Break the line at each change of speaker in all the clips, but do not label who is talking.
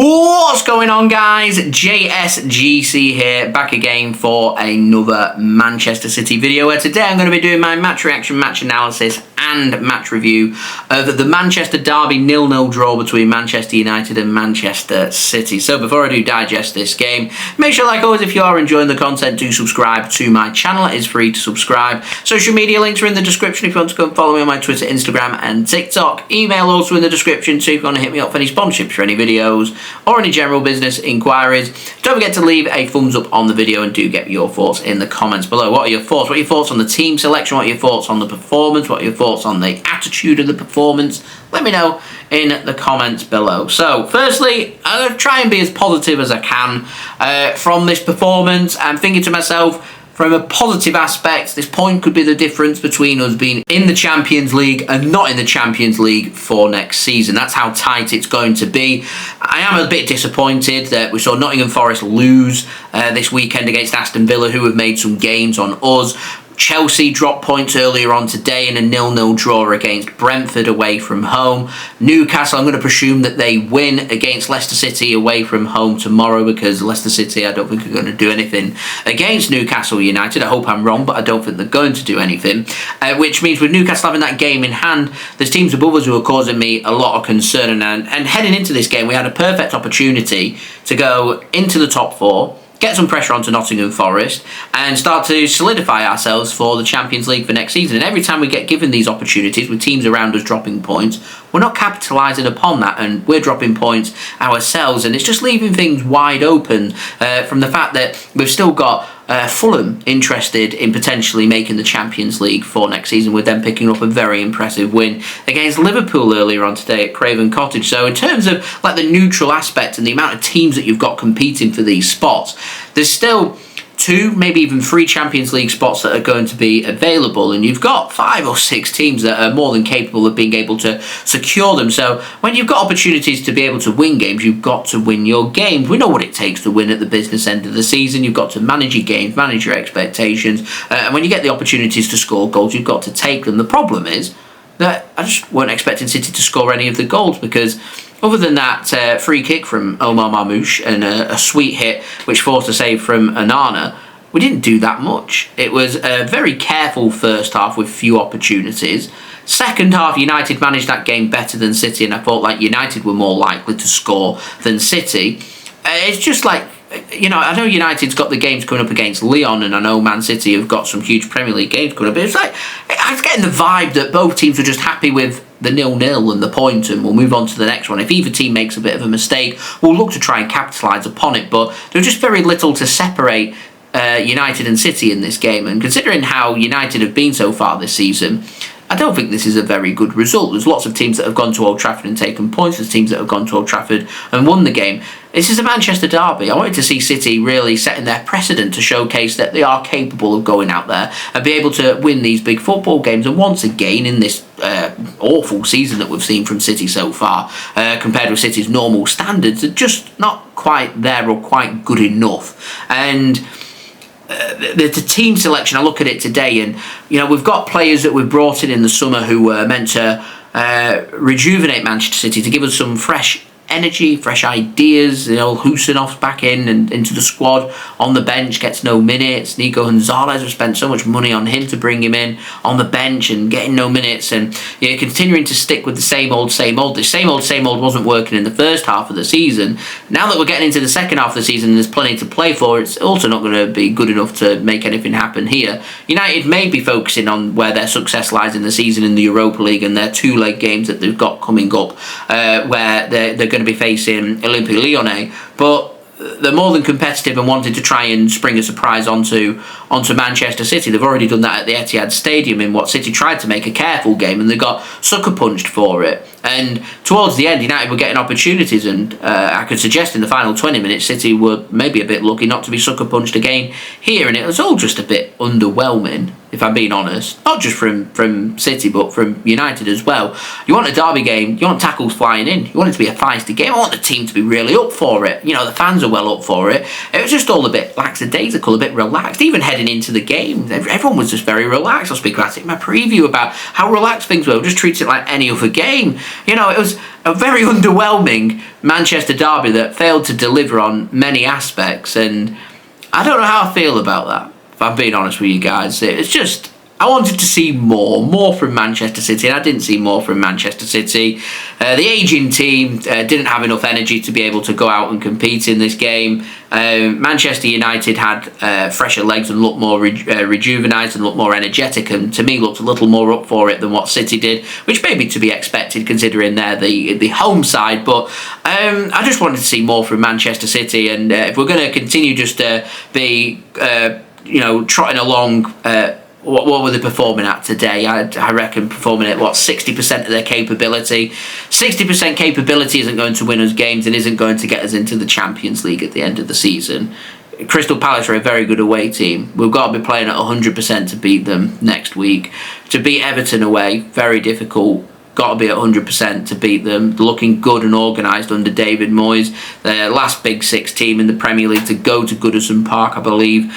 What's going on, guys? JSGC here, back again for another Manchester City video, where today I'm going to be doing my match reaction, match analysis and match review of the Manchester Derby 0-0 draw between Manchester United and Manchester City. So before I do digest this game, make sure, like always, if you are enjoying the content, do subscribe to my channel. It is free to subscribe. Social media links are in the description if you want to go and follow me on my Twitter, Instagram and TikTok. Email also in the description, so if you want to hit me up for any sponsorships for any videos or any general business inquiries. Don't forget to leave a thumbs up on the video and do get your thoughts in the comments below. What are your thoughts? What are your thoughts on the team selection? What are your thoughts on the performance? What are your thoughts on the attitude of the performance? Let me know in the comments below. So, firstly, I'm going to try and be as positive as I can from this performance. I'm thinking to myself, from a positive aspect, this point could be the difference between us being in the Champions League and not in the Champions League for next season. That's how tight it's going to be. I am a bit disappointed that we saw Nottingham Forest lose this weekend against Aston Villa, who have made some gains on us. Chelsea dropped points earlier on today in a 0-0 draw against Brentford away from home. Newcastle, I'm going to presume that they win against Leicester City away from home tomorrow, because Leicester City, I don't think are going to do anything against Newcastle United. I hope I'm wrong, but I don't think they're going to do anything. Which means with Newcastle having that game in hand, there's teams above us who are causing me a lot of concern. And heading into this game, we had a perfect opportunity to go into the top four, get some pressure onto Nottingham Forest and start to solidify ourselves for the Champions League for next season. And every time we get given these opportunities with teams around us dropping points, we're not capitalising upon that, and we're dropping points ourselves, and it's just leaving things wide open from the fact that we've still got Fulham interested in potentially making the Champions League for next season, with them picking up a very impressive win against Liverpool earlier on today at Craven Cottage. So in terms of like the neutral aspect and the amount of teams that you've got competing for these spots, there's still 2, maybe even 3 Champions League spots that are going to be available, and you've got 5 or 6 teams that are more than capable of being able to secure them. So when you've got opportunities to be able to win games, you've got to win your games. We know what it takes to win at the business end of the season. You've got to manage your games, manage your expectations, and when you get the opportunities to score goals, you've got to take them. The problem is that I just weren't expecting City to score any of the goals, because other than that free kick from Omar Marmoush and a sweet hit which forced a save from Onana, we didn't do that much. It was a very careful first half with few opportunities. Second half, United managed that game better than City, and I thought like United were more likely to score than City. It's just like, you know, I know United's got the games coming up against Lyon, and I know Man City have got some huge Premier League games coming up, but it's like, I was getting the vibe that both teams were just happy with the 0-0 and the point, and we'll move on to the next one. If either team makes a bit of a mistake, we'll look to try and capitalise upon it, but there was just very little to separate United and City in this game, and considering how United have been so far this season, I don't think this is a very good result. There's lots of teams that have gone to Old Trafford and taken points. There's teams that have gone to Old Trafford and won the game. This is a Manchester derby. I wanted to see City really setting their precedent to showcase that they are capable of going out there and be able to win these big football games. And once again, in this awful season that we've seen from City so far, compared with City's normal standards, they're just not quite there or quite good enough. And the team selection, I look at it today, and you know, we've got players that we've brought in the summer who were meant to rejuvenate Manchester City, to give us some fresh energy, fresh ideas. You know, Khusanov's back in and into the squad on the bench, gets no minutes. Nico Gonzalez, have spent so much money on him to bring him in on the bench and getting no minutes, and you know, continuing to stick with the same old. The same old wasn't working in the first half of the season. Now that we're getting into the second half of the season and there's plenty to play for, it's also not going to be good enough to make anything happen here. United may be focusing on where their success lies in the season in the Europa League and their 2-leg games that they've got coming up, where they're going to be facing Olympique Lyonnais, but they're more than competitive and wanted to try and spring a surprise onto Manchester City. They've already done that at the Etihad Stadium in what City tried to make a careful game, and they got sucker punched for it. And towards the end, United were getting opportunities, and I could suggest in the final 20 minutes, City were maybe a bit lucky not to be sucker punched again here, and it was all just a bit underwhelming, if I'm being honest. Not just from City, but from United as well. You want a derby game, you want tackles flying in, you want it to be a feisty game, I want the team to be really up for it. You know, the fans are well up for it. It was just all a bit lackadaisical, a bit relaxed. Even heading into the game, everyone was just very relaxed. I'll speak about it in my preview about how relaxed things were. We'll just treat it like any other game. you know, it was a very underwhelming Manchester derby that failed to deliver on many aspects, and I don't know how I feel about that, if I'm being honest with you guys. It's just, I wanted to see more from Manchester City, and I didn't see more from Manchester City. The ageing team didn't have enough energy to be able to go out and compete in this game. Manchester United had fresher legs and looked more rejuvenised and looked more energetic, and to me looked a little more up for it than what City did, which may be to be expected considering they're the home side. But I just wanted to see more from Manchester City, and if we're going to continue just to be, trotting along. What were they performing at today? I reckon performing at 60% of their capability. 60% capability isn't going to win us games and isn't going to get us into the Champions League at the end of the season. Crystal Palace are a very good away team. We've got to be playing at 100% to beat them next week. To beat Everton away, very difficult. Got to be at 100% to beat them. They're looking good and organised under David Moyes. The last Big Six team in the Premier League to go to Goodison Park, I believe.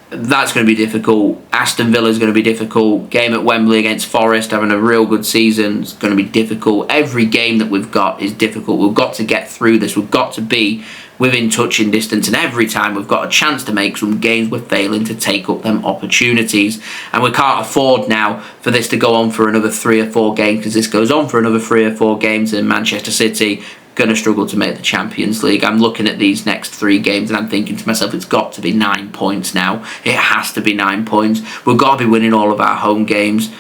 That's going to be difficult. Aston Villa is going to be difficult. Game at Wembley against Forest, having a real good season, is going to be difficult. Every game that we've got is difficult. We've got to get through this. We've got to be within touching distance, and every time we've got a chance to make some games, we're failing to take up them opportunities, and we can't afford now for this to go on for another 3 or 4 games, because this goes on for another 3 or 4 games and Manchester City going to struggle to make the Champions League. I'm looking at these next 3 games and I'm thinking to myself, it's got to be 9 points now. It has to be 9 points. We've got to be winning all of our home games.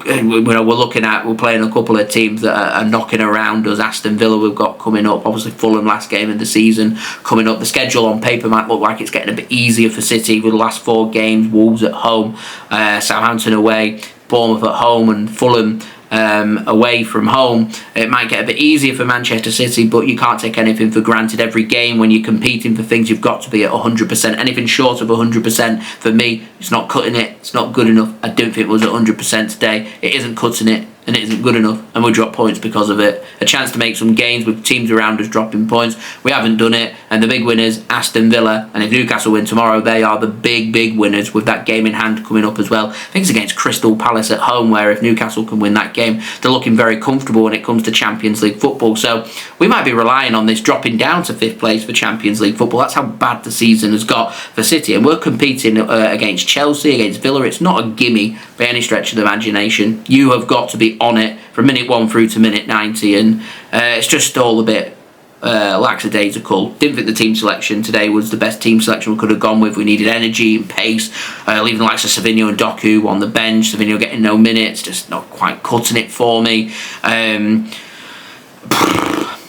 We're playing a couple of teams that are knocking around us. Aston Villa we've got coming up, obviously Fulham last game of the season coming up. The schedule on paper might look like it's getting a bit easier for City with the last 4 games. Wolves at home, Southampton away, Bournemouth at home, and Fulham away from home. It might get a bit easier for Manchester City, but you can't take anything for granted. Every game when you're competing for things, you've got to be at 100%. Anything short of 100% for me, it's not cutting it. It's not good enough. I don't think it was at 100% today. It isn't cutting it, and it isn't good enough, and we'll drop points because of it. A chance to make some gains with teams around us dropping points. We haven't done it, and the big winners, Aston Villa, and if Newcastle win tomorrow, they are the big winners with that game in hand coming up as well. I think it's against Crystal Palace at home, where if Newcastle can win that game, they're looking very comfortable when it comes to Champions League football. So we might be relying on this dropping down to 5th place for Champions League football. That's how bad the season has got for City, and we're competing against Chelsea, against Villa. It's not a gimme by any stretch of the imagination. You have got to be on it from minute 1 through to minute 90, and it's just all a bit lackadaisical. Didn't think the team selection today was the best team selection we could have gone with. We needed energy and pace, leaving the likes of Savinho and Doku on the bench. Savinho getting no minutes, just not quite cutting it for me.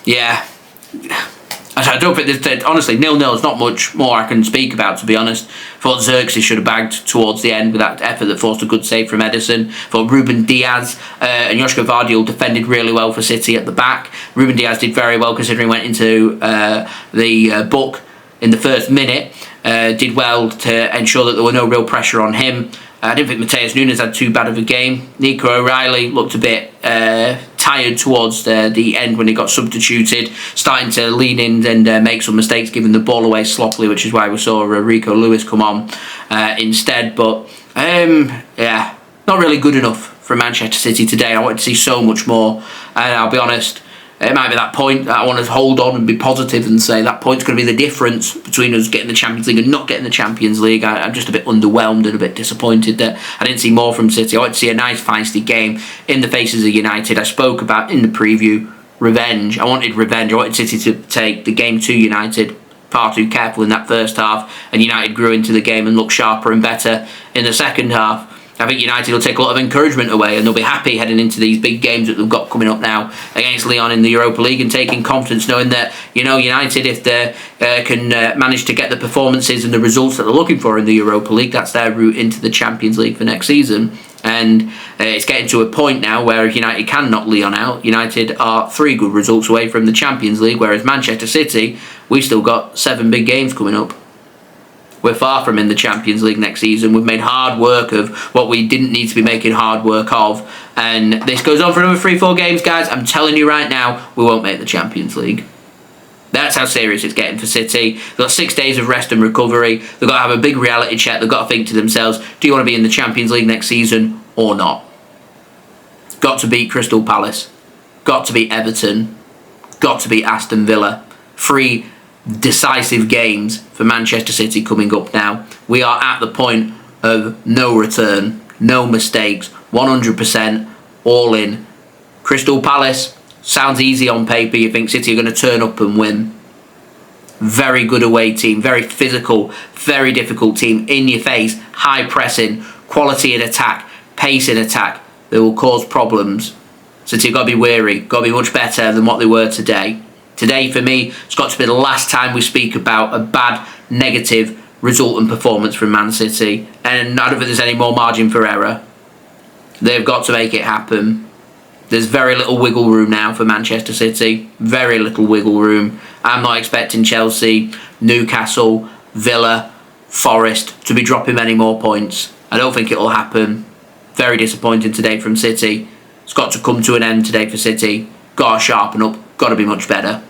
Yeah, I don't think there's, honestly, 0-0 is not much more I can speak about, to be honest. Thought Xerxes should have bagged towards the end with that effort that forced a good save from Ederson. Thought Ruben Diaz and Josko Gvardiol defended really well for City at the back. Ruben Diaz did very well considering he went into the book in the first minute. Did well to ensure that there were no real pressure on him. I didn't think Matheus Nunes had too bad of a game. Nico O'Reilly looked a bit tired towards the end when he got substituted, starting to lean in and make some mistakes, giving the ball away sloppily, which is why we saw Rico Lewis come on instead. But yeah, not really good enough for Manchester City today. I wanted to see so much more, and I'll be honest, it might be that point that I want to hold on and be positive and say that point's going to be the difference between us getting the Champions League and not getting the Champions League. I'm just a bit underwhelmed and a bit disappointed that I didn't see more from City. I wanted to see a nice feisty game in the faces of United. I spoke about in the preview revenge. I wanted revenge. I wanted City to take the game to United. Far too careful in that first half, and United grew into the game and looked sharper and better in the second half. I think United will take a lot of encouragement away, and they'll be happy heading into these big games that they've got coming up now against Lyon in the Europa League, and taking confidence knowing that, United, if they can manage to get the performances and the results that they're looking for in the Europa League, that's their route into the Champions League for next season. And it's getting to a point now where if United can knock Lyon out, United are 3 good results away from the Champions League, whereas Manchester City, we've still got 7 big games coming up. We're far from in the Champions League next season. We've made hard work of what we didn't need to be making hard work of. And this goes on for another 3-4 games, guys. I'm telling you right now, we won't make the Champions League. That's how serious it's getting for City. They've got 6 days of rest and recovery. They've got to have a big reality check. They've got to think to themselves, do you want to be in the Champions League next season or not? Got to beat Crystal Palace. got to beat Everton, got to beat Aston Villa. 3 decisive games for Manchester City coming up now. We are at the point of no return, no mistakes, 100% all in. Crystal Palace, sounds easy on paper. You think City are going to turn up and win. Very good away team, very physical, very difficult team, in your face, high pressing, quality in attack, pace in attack. They will cause problems. City have got to be wary, got to be much better than what they were today. Today, for me, it's got to be the last time we speak about a bad, negative result and performance from Man City. And I don't think there's any more margin for error. They've got to make it happen. There's very little wiggle room now for Manchester City. Very little wiggle room. I'm not expecting Chelsea, Newcastle, Villa, Forest to be dropping many more points. I don't think it'll happen. Very disappointing today from City. It's got to come to an end today for City. Got to sharpen up. Got to be much better.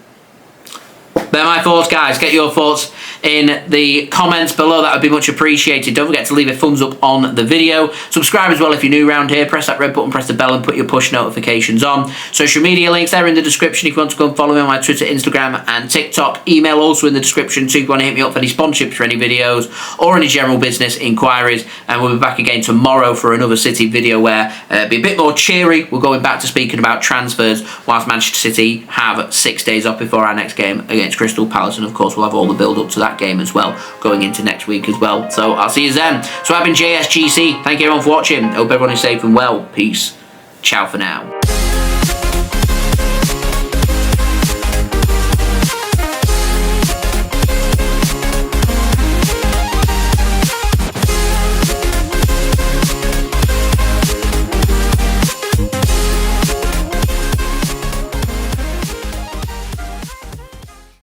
They're my thoughts, guys. Get your thoughts in the comments below. That would be much appreciated. Don't forget to leave a thumbs up on the video. Subscribe as well if you're new around here. Press that red button, press the bell, and put your push notifications on. Social media links there in the description if you want to go and follow me on my Twitter, Instagram, and TikTok. Email also in the description too if you want to hit me up for any sponsorships for any videos or any general business inquiries. And we'll be back again tomorrow for another City video where it'll be a bit more cheery. We're going back to speaking about transfers whilst Manchester City have 6 days off before our next game against Crystal Palace, and of course we'll have all the build up to that game as well going into next week as well. So I'll see you then. So I've been JSGC. Thank you everyone for watching. Hope everyone is safe and well. Peace. Ciao for now.